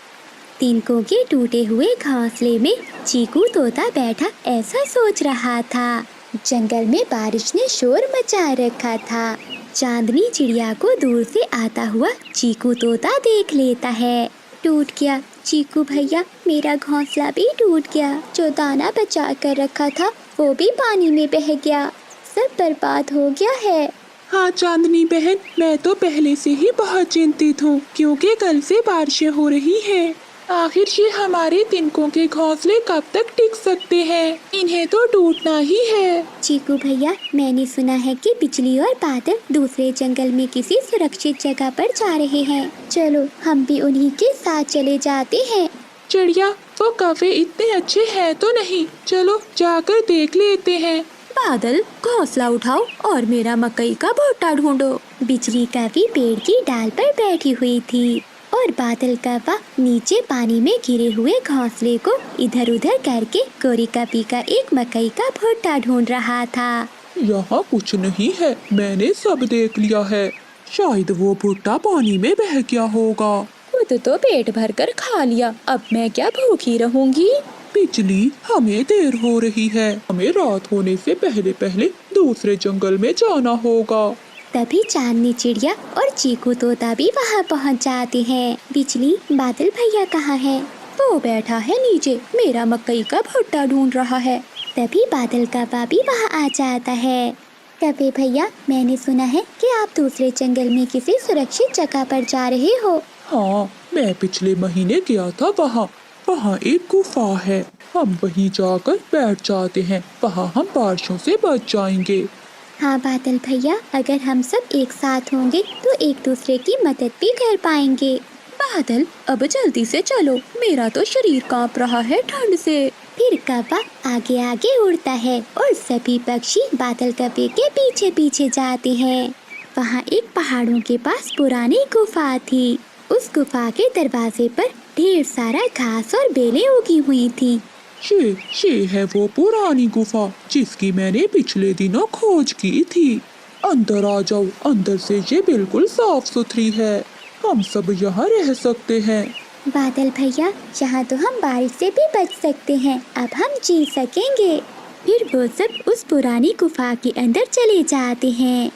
[SPEAKER 4] तिनकों के टूटे हुए घोंसले में चीकू तोता बैठा ऐसा सोच रहा था। जंगल में बारिश ने शोर मचा रखा था। चांदनी चिड़िया को दूर से आता हुआ चीकू तोता देख लेता है। टूट गया चीकू भैया, मेरा घोंसला भी टूट गया, जो दाना बचा कर रखा था वो भी पानी में बह गया, सब बर्बाद हो गया है।
[SPEAKER 2] हाँ चांदनी बहन, मैं तो पहले से ही बहुत चिंतित हूँ क्योंकि कल से बारिशें हो रही हैं। आखिर ये हमारे तिनकों के घोंसले कब तक टिक सकते हैं? इन्हें तो टूटना ही है।
[SPEAKER 4] चीकू भैया, मैंने सुना है कि बिजली और बादल दूसरे जंगल में किसी सुरक्षित जगह पर जा रहे हैं। चलो हम भी उन्हीं के साथ चले जाते हैं।
[SPEAKER 2] चिड़िया, वो कौवे इतने अच्छे हैं तो नहीं, चलो जाकर देख लेते हैं।
[SPEAKER 3] बादल, घोंसला उठाओ और मेरा मकई का भुट्टा ढूंढो।
[SPEAKER 4] बिजली कौवी पेड़ की डाल पर बैठी हुई थी और बादल कौवा नीचे पानी में गिरे हुए घोंसले को इधर उधर करके गोरी कपी का एक मकई का भुट्टा ढूंढ रहा था।
[SPEAKER 2] यहाँ कुछ नहीं है, मैंने सब देख लिया है। शायद वो भुट्टा पानी में बह गया होगा।
[SPEAKER 3] खुद तो पेट भर कर खा लिया, अब मैं क्या भूखी रहूंगी?
[SPEAKER 2] बिजली, हमें देर हो रही है, हमें रात होने से पहले पहले दूसरे जंगल में जाना होगा।
[SPEAKER 4] तभी चांदनी चिड़िया और चीकू तोता भी वहाँ पहुँच जाते हैं। बिजली, बादल भैया कहाँ है?
[SPEAKER 3] वो बैठा है नीचे, मेरा मकई का भुट्टा ढूंढ रहा है।
[SPEAKER 4] तभी बादल कौवा भी वहाँ आ जाता है। कौवे भैया, मैंने सुना है कि आप दूसरे जंगल में किसी सुरक्षित जगह पर जा रहे हो।
[SPEAKER 2] हाँ, मैं पिछले महीने गया था वहाँ एक गुफा है, हम वहीं जाकर बैठ जाते हैं, वहाँ हम बारिशों से बच जाएंगे।
[SPEAKER 4] हाँ बादल भैया, अगर हम सब एक साथ होंगे तो एक दूसरे की मदद भी कर पाएंगे।
[SPEAKER 3] बादल, अब जल्दी से चलो, मेरा तो शरीर कांप रहा है ठंड से।
[SPEAKER 4] फिर कौवा आगे आगे उड़ता है और सभी पक्षी बादल कौवे के पीछे पीछे जाते हैं। वहाँ एक पहाड़ों के पास पुरानी गुफा थी। उस गुफा के दरवाजे पर ढेर सारा घास और बेलें उगी हुई थी।
[SPEAKER 2] ये है वो पुरानी गुफा जिसकी मैंने पिछले दिनों खोज की थी। अंदर आ जाओ, अंदर से ये बिल्कुल साफ सुथरी है, हम सब यहाँ रह सकते हैं।
[SPEAKER 4] बादल भैया, यहाँ तो हम बारिश से भी बच सकते हैं, अब हम जी सकेंगे। फिर वो सब उस पुरानी गुफा के अंदर चले जाते हैं।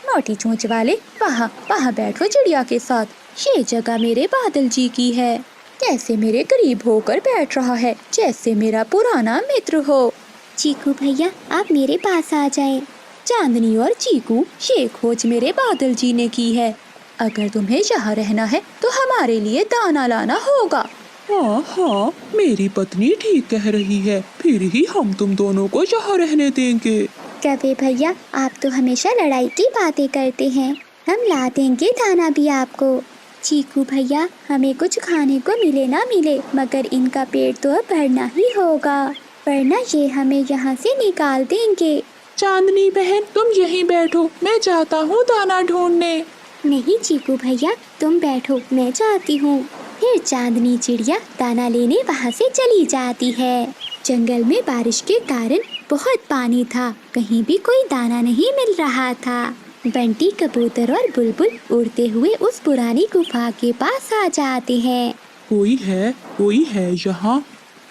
[SPEAKER 3] मोटी चोंच वाले, वहाँ बैठो चिड़िया के साथ, ये जगह मेरे बादल जी की है। कैसे मेरे करीब होकर बैठ रहा है, जैसे मेरा पुराना मित्र हो।
[SPEAKER 4] चीकू भैया, आप मेरे पास आ जाएं।
[SPEAKER 3] चांदनी और चीकू, ये खोज मेरे बादल जी ने की है। अगर तुम्हें यहाँ रहना है तो हमारे लिए दाना लाना होगा।
[SPEAKER 2] हाँ हाँ, मेरी पत्नी ठीक कह रही है, फिर ही हम तुम दोनों को यहाँ रहने देंगे।
[SPEAKER 1] कवे भैया, आप तो हमेशा लड़ाई की बातें करते हैं। हम ला देंगे दाना भी आपको। चीकू भैया, हमें कुछ खाने को मिले ना मिले, मगर इनका पेट तो अब भरना ही होगा, वरना ये हमें यहाँ से निकाल देंगे।
[SPEAKER 2] चांदनी बहन, तुम यहीं बैठो, मैं जाता हूँ दाना ढूंढने।
[SPEAKER 1] नहीं चीकू भैया, तुम बैठो, मैं जाती हूँ। फिर चांदनी चिड़िया दाना लेने वहाँ से चली जाती है। जंगल में बारिश के कारण बहुत पानी था, कहीं भी कोई दाना नहीं मिल रहा था। बंटी, कबूतर और बुलबुल उड़ते हुए उस पुरानी गुफा के पास आ जाते हैं।
[SPEAKER 2] कोई है यहाँ?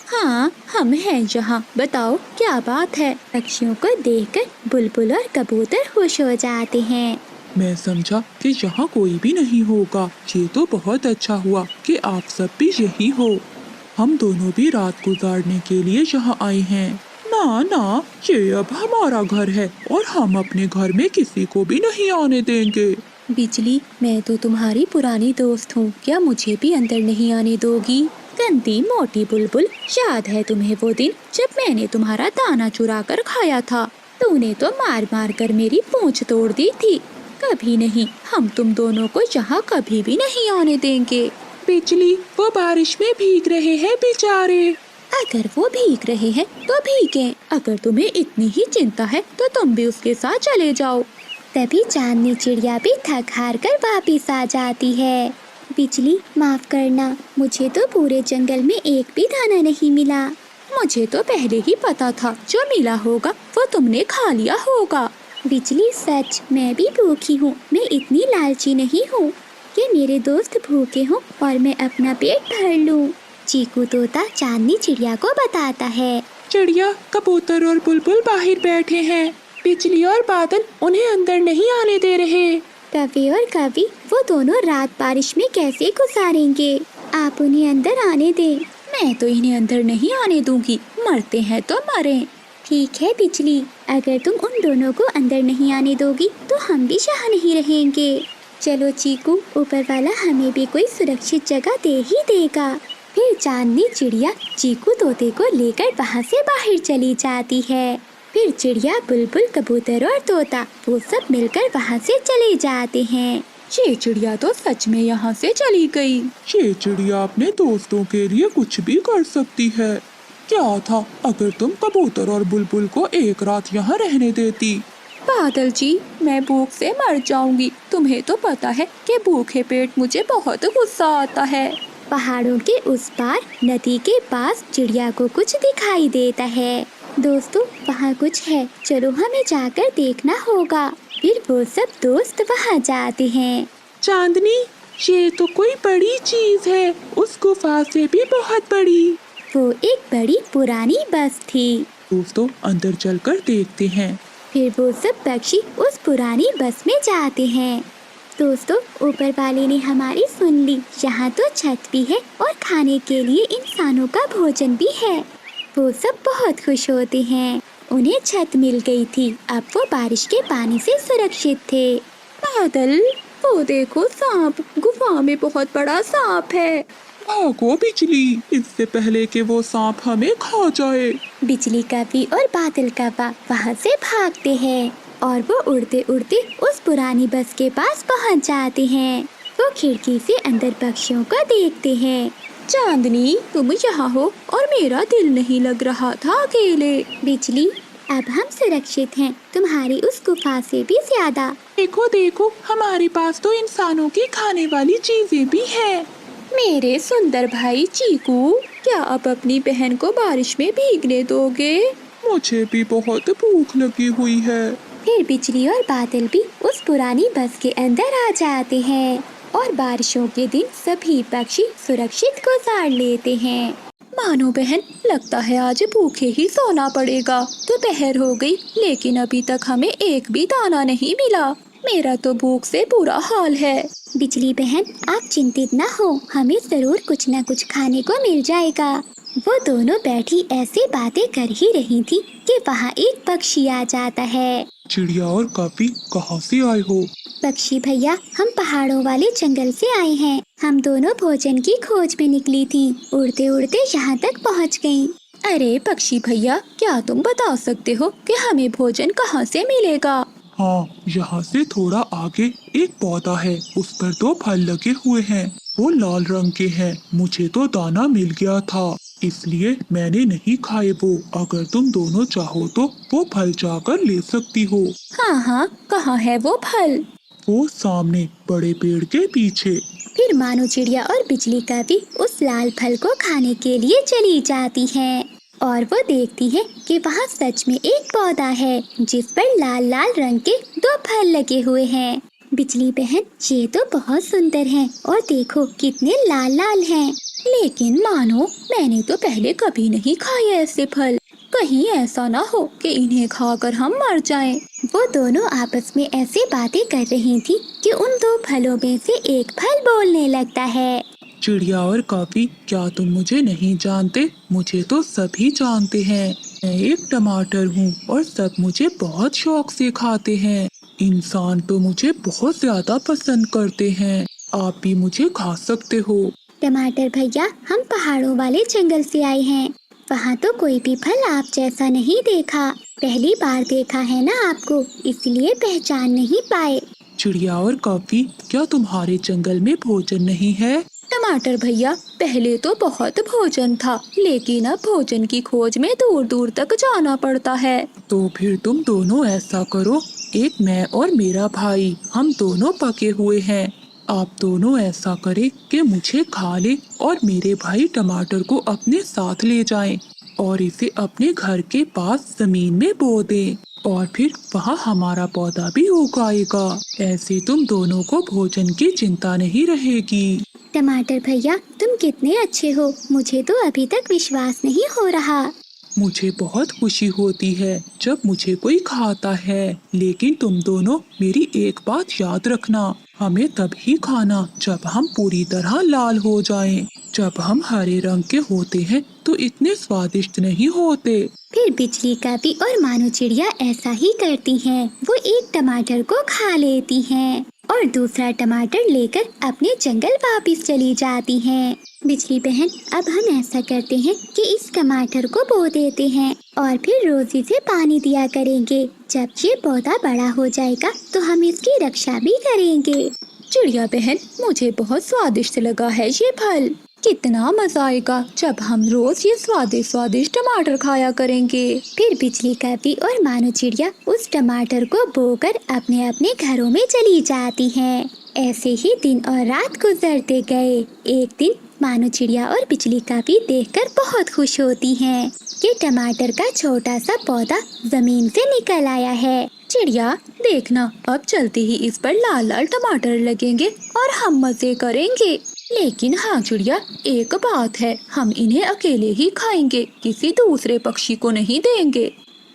[SPEAKER 3] हाँ, हम हैं यहाँ, बताओ क्या बात है।
[SPEAKER 1] पक्षियों को देखकर बुलबुल और कबूतर खुश हो जाते हैं।
[SPEAKER 2] मैं समझा कि यहाँ कोई भी नहीं होगा। ये तो बहुत अच्छा हुआ कि आप सब भी यही हो। हम दोनों भी रात गुजारने के लिए यहाँ आए हैं। ना, ये अब हमारा घर है और हम अपने घर में किसी को भी नहीं आने देंगे।
[SPEAKER 3] बिजली, मैं तो तुम्हारी पुरानी दोस्त हूँ, क्या मुझे भी अंदर नहीं आने दोगी? गंदी मोटी बुलबुल, याद है तुम्हें वो दिन जब मैंने तुम्हारा दाना चुरा कर खाया था? तूने तो मार मार कर मेरी पूंछ तोड़ दी थी। कभी नहीं, हम तुम दोनों को यहाँ कभी भी नहीं आने देंगे।
[SPEAKER 2] बिजली, वो बारिश में भीग रहे हैं बेचारे।
[SPEAKER 3] अगर वो भीग रहे हैं तो भीगे, अगर तुम्हें इतनी ही चिंता है तो तुम भी उसके साथ चले जाओ।
[SPEAKER 1] तभी चांदनी चिड़िया भी थक हार कर वापिस आ जाती है। बिजली, माफ करना, मुझे तो पूरे जंगल में एक भी दाना नहीं मिला।
[SPEAKER 3] मुझे तो पहले ही पता था, जो मिला होगा वो तुमने खा लिया होगा।
[SPEAKER 1] बिजली, सच, मैं भी भूखी हूँ। मैं इतनी लालची नहीं हूँ कि मेरे दोस्त भूखे हों और मैं अपना पेट भर लूँ। चीकू तोता चांदनी चिड़िया को बताता है।
[SPEAKER 2] चिड़िया, कबूतर और बुलबुल बाहर बैठे हैं। बिजली और बादल उन्हें अंदर नहीं आने दे रहे।
[SPEAKER 1] कवि और कवि, वो दोनों रात बारिश में कैसे गुजारेंगे? आप उन्हें अंदर आने दें।
[SPEAKER 3] मैं तो इन्हें अंदर नहीं आने दूंगी, मरते हैं तो मरें।
[SPEAKER 1] ठीक है बिजली, अगर तुम उन दोनों को अंदर नहीं आने दोगी तो हम भी यहाँ नहीं रहेंगे। चलो चीकू, ऊपर वाला हमें भी कोई सुरक्षित जगह दे ही देगा। फिर चांदनी चिड़िया चीकू तोते को लेकर वहाँ से बाहर चली जाती है। फिर चिड़िया, बुलबुल, कबूतर और तोता वो सब मिलकर वहाँ से चले जाते हैं।
[SPEAKER 3] ये चिड़िया तो सच में यहाँ से चली गई।
[SPEAKER 2] ये चिड़िया अपने दोस्तों के लिए कुछ भी कर सकती है। क्या था अगर तुम कबूतर और बुलबुल को एक रात यहाँ रहने देती?
[SPEAKER 3] बादल जी, मैं भूख से मर जाऊंगी। तुम्हें तो पता है कि भूखे पेट मुझे बहुत गुस्सा आता है।
[SPEAKER 1] पहाड़ों के उस पार नदी के पास चिड़िया को कुछ दिखाई देता है। दोस्तों, वहाँ कुछ है, चलो हमें जाकर देखना होगा। फिर वो सब दोस्त वहाँ जाते हैं।
[SPEAKER 2] चांदनी, ये तो कोई बड़ी चीज है, उस गुफा से भी बहुत बड़ी।
[SPEAKER 1] वो एक बड़ी पुरानी बस थी।
[SPEAKER 2] दोस्तों, अंदर चलकर देखते हैं।
[SPEAKER 1] फिर वो सब पक्षी उस पुरानी बस में जाते हैं। दोस्तों, ऊपर वाले ने हमारी सुन ली। यहाँ तो छत भी है और खाने के लिए इंसानों का भोजन भी है। वो सब बहुत खुश होते हैं, उन्हें छत मिल गई थी। अब वो बारिश के पानी से सुरक्षित थे।
[SPEAKER 3] बादल, वो देखो सांप, गुफा में बहुत बड़ा सांप है।
[SPEAKER 2] भागो बिजली, इससे पहले कि वो सांप हमें खा जाए।
[SPEAKER 1] बिजली कवि और बादल कौवा वहाँ से भागते हैं और वो उड़ते उड़ते उस पुरानी बस के पास पहुँच जाते हैं। वो खिड़की से अंदर पक्षियों को देखते हैं।
[SPEAKER 3] चांदनी, तुम यहाँ हो और मेरा दिल नहीं लग रहा था अकेले।
[SPEAKER 1] बिजली, अब हम सुरक्षित हैं, तुम्हारी उस गुफा से भी ज्यादा।
[SPEAKER 2] देखो देखो, हमारे पास तो इंसानों की खाने वाली चीजें भी हैं।
[SPEAKER 3] मेरे सुंदर भाई चीकू, क्या अब अपनी बहन को बारिश में भीगने दोगे?
[SPEAKER 2] मुझे भी बहुत भूख लगी हुई है।
[SPEAKER 1] फिर बिजली और बादल भी उस पुरानी बस के अंदर आ जाते हैं और बारिशों के दिन सभी पक्षी सुरक्षित गुजार लेते हैं।
[SPEAKER 3] मानो बहन, लगता है आज भूखे ही सोना पड़ेगा। दोपहर हो गई लेकिन अभी तक हमें एक भी दाना नहीं मिला। मेरा तो भूख से बुरा हाल है।
[SPEAKER 1] बिजली बहन, आप चिंतित न हो, हमें जरूर कुछ न कुछ खाने को मिल जाएगा। वो दोनों बैठी ऐसी बातें कर ही रही थी कि वहाँ एक पक्षी आ जाता है।
[SPEAKER 2] चिड़िया और कॉपी कहाँ से आए हो?
[SPEAKER 1] पक्षी भैया, हम पहाड़ों वाले जंगल से आए हैं। हम दोनों भोजन की खोज में निकली थी। उड़ते उड़ते यहाँ तक पहुँच गयी।
[SPEAKER 3] अरे पक्षी भैया, क्या तुम बता सकते हो कि हमें भोजन कहाँ से मिलेगा?
[SPEAKER 2] हाँ, यहाँ से थोड़ा आगे एक पौधा है, उस पर 2 फल लगे हुए हैं। वो लाल रंग के हैं। मुझे तो दाना मिल गया था, इसलिए मैंने नहीं खाए वो। अगर तुम दोनों चाहो तो वो फल जाकर ले सकती हो।
[SPEAKER 3] हाँ हाँ, कहाँ है वो फल?
[SPEAKER 2] वो सामने बड़े पेड़ के पीछे।
[SPEAKER 1] फिर मानो चिड़िया और बिजली का भी उस लाल फल को खाने के लिए चली जाती है और वो देखती है कि वहाँ सच में एक पौधा है जिस पर लाल लाल रंग के 2 फल लगे हुए हैं। बिजली बहन, ये तो बहुत सुंदर हैं और देखो कितने लाल लाल हैं।
[SPEAKER 3] लेकिन मानो, मैंने तो पहले कभी नहीं खाए ऐसे फल। कहीं ऐसा ना हो कि इन्हें खाकर हम मर जाएं।
[SPEAKER 1] वो दोनों आपस में ऐसे बातें कर रही थी कि उन 2 फलों में से एक फल बोलने लगता है।
[SPEAKER 2] चिड़िया और कॉपी, क्या तुम मुझे नहीं जानते? मुझे तो सभी जानते हैं। मैं एक टमाटर हूँ और सब मुझे बहुत शौक से खाते हैं। इंसान तो मुझे बहुत ज्यादा पसंद करते हैं। आप भी मुझे खा सकते हो।
[SPEAKER 1] टमाटर भैया, हम पहाड़ों वाले जंगल से आए हैं। वहाँ तो कोई भी फल आप जैसा नहीं देखा। पहली बार देखा है ना आपको, इसलिए पहचान नहीं पाए।
[SPEAKER 2] चिड़िया और कॉपी, क्या तुम्हारे जंगल में भोजन नहीं है?
[SPEAKER 3] टमाटर भैया, पहले तो बहुत भोजन था, लेकिन अब भोजन की खोज में दूर दूर तक जाना पड़ता है।
[SPEAKER 2] तो फिर तुम दोनों ऐसा करो, एक मैं और मेरा भाई, हम दोनों पके हुए हैं। आप दोनों ऐसा करें कि मुझे खा ले और मेरे भाई टमाटर को अपने साथ ले जाएं और इसे अपने घर के पास जमीन में बो दें और फिर वहाँ हमारा पौधा भी उगाएगा। ऐसे तुम दोनों को भोजन की चिंता नहीं रहेगी।
[SPEAKER 1] टमाटर भैया, तुम कितने अच्छे हो। मुझे तो अभी तक विश्वास नहीं हो रहा।
[SPEAKER 2] मुझे बहुत खुशी होती है जब मुझे कोई खाता है, लेकिन तुम दोनों मेरी एक बात याद रखना, हमें तभी खाना जब हम पूरी तरह लाल हो जाएं। जब हम हरे रंग के होते हैं तो इतने स्वादिष्ट नहीं होते।
[SPEAKER 1] फिर बिजली का भी और मानो चिड़िया ऐसा ही करती हैं। वो एक टमाटर को खा लेती हैं और दूसरा टमाटर लेकर अपने जंगल वापस चली जाती हैं। बिजली बहन, अब हम ऐसा करते हैं कि इस टमाटर को बो देते हैं और फिर रोज इसे पानी दिया करेंगे। जब ये पौधा बड़ा हो जाएगा तो हम इसकी रक्षा भी करेंगे।
[SPEAKER 3] चिड़िया बहन, मुझे बहुत स्वादिष्ट लगा है ये फल। कितना मजा आएगा जब हम रोज ये स्वादिष्ट टमाटर खाया करेंगे।
[SPEAKER 1] फिर बिजली का भी और मानो चिड़िया उस टमाटर को बोकर अपने अपने घरों में चली जाती हैं। ऐसे ही दिन और रात गुजरते गए। एक दिन मानो चिड़िया और बिजली का भी देखकर बहुत खुश होती हैं कि टमाटर का छोटा सा पौधा जमीन से निकल आया है।
[SPEAKER 3] चिड़िया, देखना, अब चलते ही इस पर लाल लाल टमाटर लगेंगे और हम मजे करेंगे। लेकिन हाँ चिड़िया, एक बात है, हम इन्हें अकेले ही खाएंगे, किसी दूसरे पक्षी को नहीं देंगे।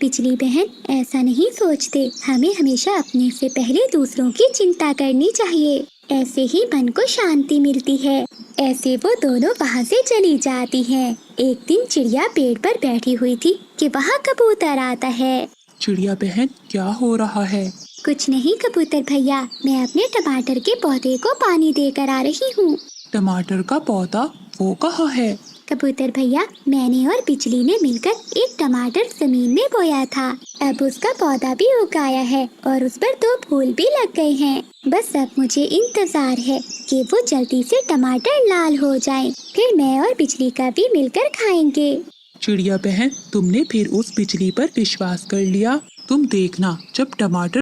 [SPEAKER 1] बिजली बहन, ऐसा नहीं सोचते। हमें हमेशा अपने से पहले दूसरों की चिंता करनी चाहिए। ऐसे ही मन को शांति मिलती है। ऐसे वो दोनों वहाँ से चली जाती हैं। एक दिन चिड़िया पेड़ पर बैठी हुई थी कि वहाँ कबूतर आता है।
[SPEAKER 2] चिड़िया बहन, क्या हो रहा है?
[SPEAKER 1] कुछ नहीं कबूतर भैया, मैं अपने टमाटर के पौधे को पानी देकर आ रही हूँ।
[SPEAKER 2] टमाटर का पौधा वो कहाँ है?
[SPEAKER 1] कबूतर भैया, मैंने और बिजली ने मिलकर एक टमाटर जमीन में बोया था। अब उसका पौधा भी उगाया है और उस पर 2 फूल भी लग गए हैं। बस अब मुझे इंतजार है कि वो जल्दी से टमाटर लाल हो जाएं। फिर मैं और बिजली का भी मिलकर खाएंगे।
[SPEAKER 2] चिड़िया बहन, तुमने फिर उस बिजली पर विश्वास कर लिया। तुम देखना, जब टमाटर